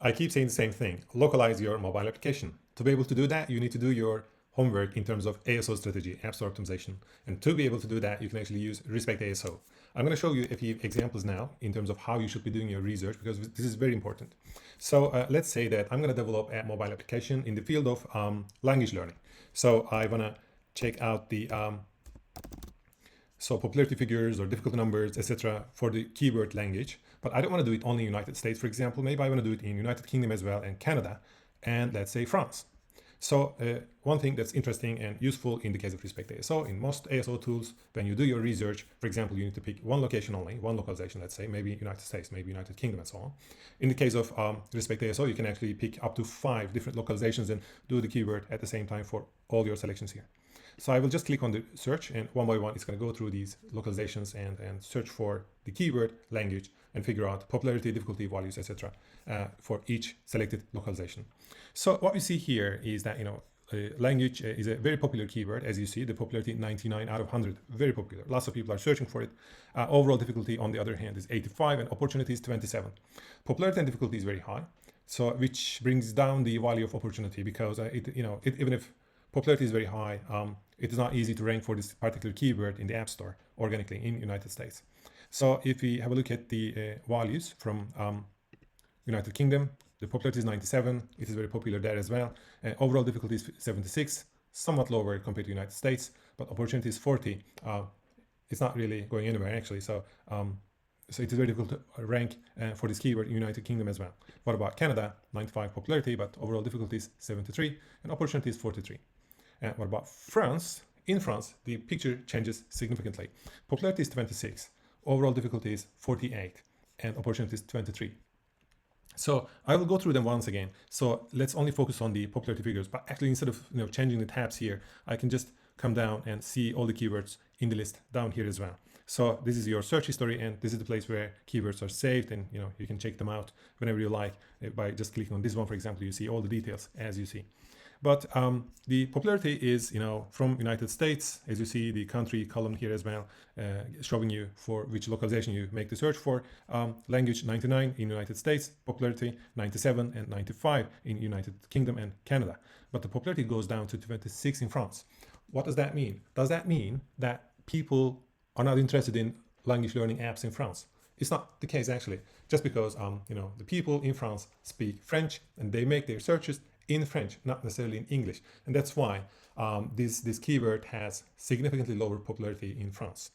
I keep saying the same thing, localize your mobile application. To be able to do that, you need to do your homework in terms of ASO strategy, App Store optimization. And to be able to do that, you can actually use Respect ASO. I'm going to show you a few examples now in terms of how you should be doing your research, because this is very important. So let's say that I'm going to develop a mobile application in the field of language learning. So I want to check out the popularity figures or difficult numbers, etc. for the keyword language. But I don't want to do it only in United States, for example. Maybe I want to do it in United Kingdom as well, and Canada, and let's say France. So one thing that's interesting and useful in the case of Respect ASO, in most ASO tools, when you do your research, for example, you need to pick one location only, one localization, let's say, maybe United States, maybe United Kingdom, and so on. In the case of Respect ASO, you can actually pick up to 5 different localizations and do the keyword at the same time for all your selections here. So I will just click on the search, and one by one, it's going to go through these localizations and search for the keyword language and figure out popularity, difficulty, values, etc. For each selected localization. So what we see here is that, language is a very popular keyword. As you see, the popularity 99 out of 100, very popular. Lots of people are searching for it. Overall difficulty, on the other hand, is 85 and opportunity is 27. Popularity and difficulty is very high, so which brings down the value of opportunity, because even if popularity is very high, it is not easy to rank for this particular keyword in the App Store organically in the United States. So if we have a look at the values from United Kingdom, the popularity is 97. It is very popular there as well. Overall difficulty is 76, somewhat lower compared to United States, but opportunity is 40. It's not really going anywhere actually. So it is very difficult to rank for this keyword in United Kingdom as well. What about Canada? 95 popularity, but overall difficulty is 73 and opportunity is 43. And what about France? In France, the picture changes significantly. Popularity is 26, overall difficulty is 48, and opportunity is 23. So I will go through them once again. So let's only focus on the popularity figures, but actually instead of changing the tabs here, I can just come down and see all the keywords in the list down here as well. So this is your search history, and this is the place where keywords are saved, and you can check them out whenever you like by just clicking on this one. For example, you see all the details as you see. But the popularity is, from United States, as you see the country column here as well, showing you for which localization you make the search for. Language 99 in United States, popularity 97 and 95 in United Kingdom and Canada. But the popularity goes down to 26 in France. What does that mean? Does that mean that people are not interested in language learning apps in France? It's not the case actually, just because the people in France speak French and they make their searches in French, not necessarily in English. And that's why this keyword has significantly lower popularity in France.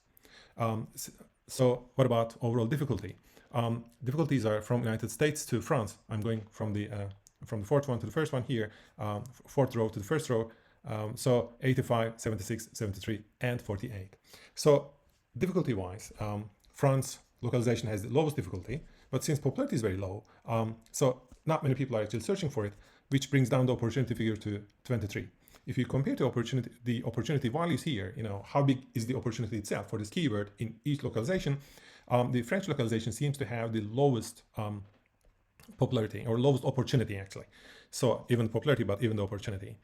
So what about overall difficulty? Difficulties are from United States to France. I'm going from the fourth one to the first one here, fourth row to the first row. So 85, 76, 73, and 48. So difficulty-wise, France localization has the lowest difficulty, but since popularity is very low, so not many people are actually searching for it, which brings down the opportunity figure to 23. If you compare the opportunity values here, how big is the opportunity itself for this keyword in each localization, the French localization seems to have the lowest popularity, or lowest opportunity actually. So even popularity, but even the opportunity.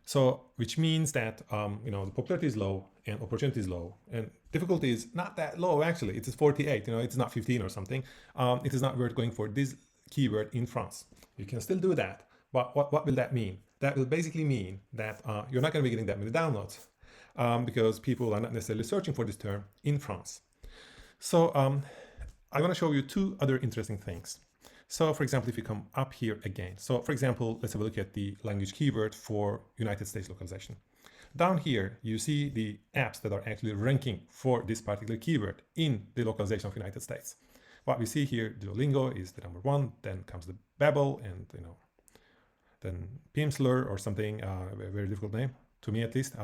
So which means that the popularity is low and opportunity is low, and difficulty is not that low actually. It is 48. It's not 15 or something. It is not worth going for this keyword in France. You can still do that, but what will that mean? That will basically mean that you're not going to be getting that many downloads because people are not necessarily searching for this term in France. So I want to show you 2 other interesting things. So for example, if you come up here again, so for example, let's have a look at the language keyword for United States localization. Down here, you see the apps that are actually ranking for this particular keyword in the localization of United States. What we see here, Duolingo is the number 1, then comes the Babbel, and then Pimsleur or something, a very difficult name, to me at least,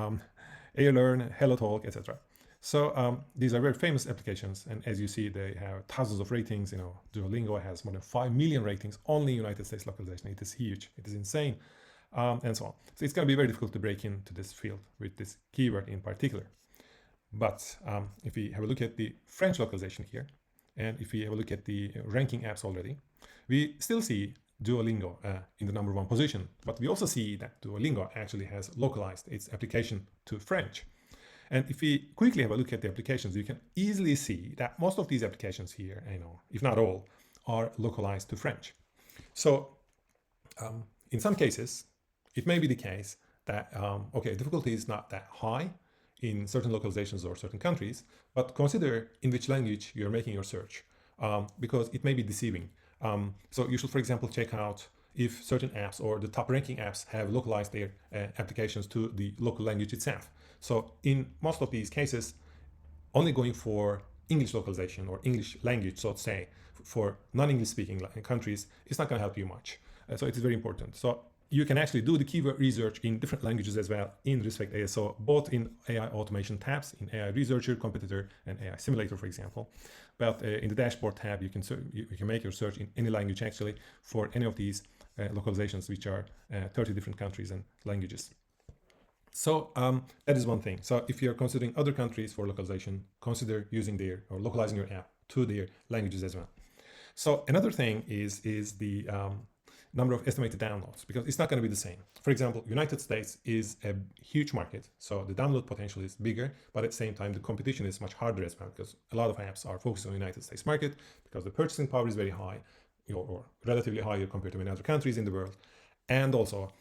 AirLearn, HelloTalk, etc. So these are very famous applications, and as you see, they have thousands of ratings. Duolingo has more than 5 million ratings only in United States localization. It is huge, it is insane, and so on. So it's going to be very difficult to break into this field with this keyword in particular. But if we have a look at the French localization here, and if we have a look at the ranking apps already, we still see Duolingo in the number 1 position, but we also see that Duolingo actually has localized its application to French. And if we quickly have a look at the applications, you can easily see that most of these applications here, if not all, are localized to French. So in some cases, it may be the case that, okay, difficulty is not that high in certain localizations or certain countries, but consider in which language you're making your search, because it may be deceiving. So you should, for example, check out if certain apps or the top ranking apps have localized their applications to the local language itself. So in most of these cases, only going for English localization or English language, so to say, for non-English speaking countries is not going to help you much. So it is very important. So you can actually do the keyword research in different languages as well in Respect ASO, both in AI automation tabs, in AI Researcher, Competitor, and AI Simulator, for example. But in the dashboard tab, you can make your search in any language actually for any of these localizations, which are 30 different countries and languages. So that is one thing. So if you're considering other countries for localization, consider using their or localizing your app to their languages as well. So another thing is the number of estimated downloads, because it's not going to be the same. For example, United States is a huge market, so the download potential is bigger, but at the same time, the competition is much harder as well, because a lot of apps are focused on the United States market, because the purchasing power is very high, or relatively higher compared to many other countries in the world. And also,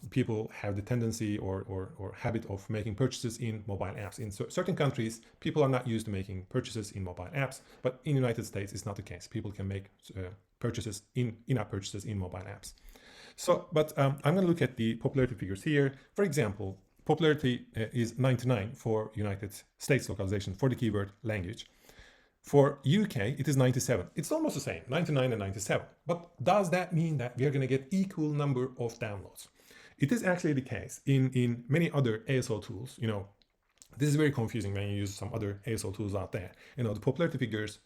people have the tendency or habit of making purchases in mobile apps. In certain countries, people are not used to making purchases in mobile apps, but in the United States, it's not the case. People can make purchases in-app purchases in mobile apps. So, but I'm going to look at the popularity figures here. For example, popularity is 99 for United States localization for the keyword language. For UK, it is 97. It's almost the same, 99 and 97. But does that mean that we are going to get equal number of downloads? It is actually the case in many other ASO tools. This is very confusing when you use some other ASO tools out there. The popularity figures,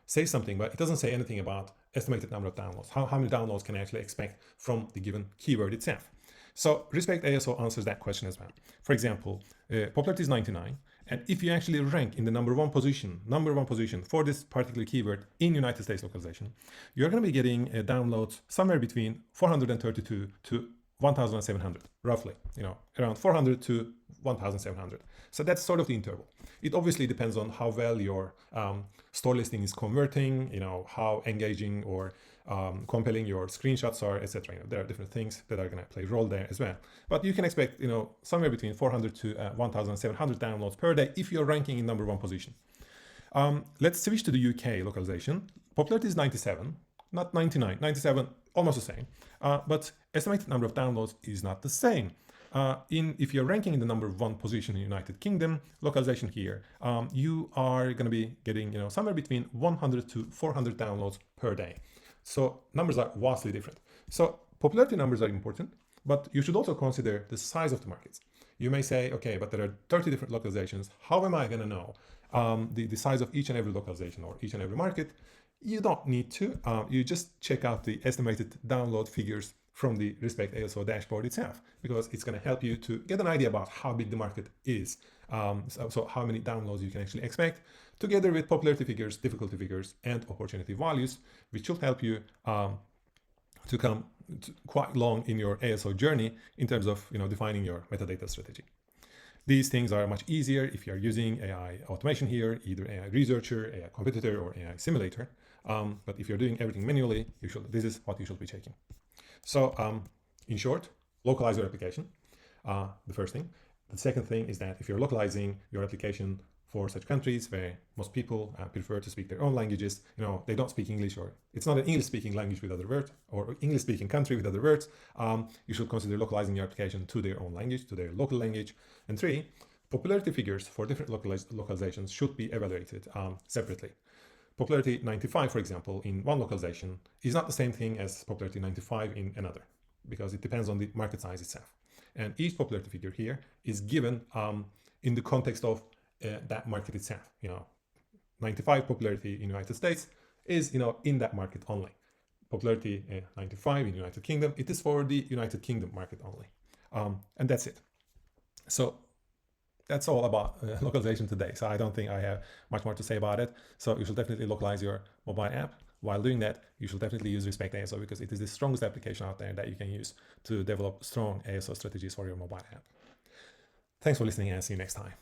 say something, but it doesn't say anything about estimated number of downloads. How many downloads can I actually expect from the given keyword itself? So Respect ASO answers that question as well. For example, popularity is 99. And if you actually rank in the number one position for this particular keyword in United States localization, you're going to be getting downloads somewhere between 432 to 1,700, roughly, around 400 to 1,700. So that's sort of the interval. It obviously depends on how well your store listing is converting, how engaging or compelling your screenshots are, etc. There are different things that are going to play a role there as well. But you can expect, somewhere between 400 to 1,700 downloads per day if you're ranking in number one position. Let's switch to the UK localization. Popularity is 97, not 99, 97, almost the same. But estimated number of downloads is not the same. If you're ranking in the number one position in the United Kingdom, localization here, you are going to be getting, somewhere between 100 to 400 downloads per day. So numbers are vastly different. So popularity numbers are important, but you should also consider the size of the markets. You may say, okay, but there are 30 different localizations. How am I going to know the size of each and every localization or each and every market? You don't need to. You just check out the estimated download figures from the Respect ASO dashboard itself, because it's going to help you to get an idea about how big the market is. So how many downloads you can actually expect, together with popularity figures, difficulty figures, and opportunity values, which will help you to come quite long in your ASO journey in terms of defining your metadata strategy. These things are much easier if you're using AI automation here, either AI Researcher, AI Competitor, or AI Simulator. But if you're doing everything manually, this is what you should be checking. So in short, localize your application, the first thing. The second thing is that if you're localizing your application for such countries where most people prefer to speak their own languages, they don't speak English, or it's not an English-speaking language with other words, or English-speaking country with other words, you should consider localizing your application to their own language, to their local language. And three, popularity figures for different localizations should be evaluated separately. Popularity 95, for example, in one localization is not the same thing as popularity 95 in another, because it depends on the market size itself. And each popularity figure here is given in the context of that market itself. 95 popularity in the United States is in that market only. Popularity 95 in the United Kingdom, it is for the United Kingdom market only. And that's it. So that's all about localization today. So I don't think I have much more to say about it. So you should definitely localize your mobile app. While doing that, you should definitely use Respect ASO, because it is the strongest application out there that you can use to develop strong ASO strategies for your mobile app. Thanks for listening, and see you next time.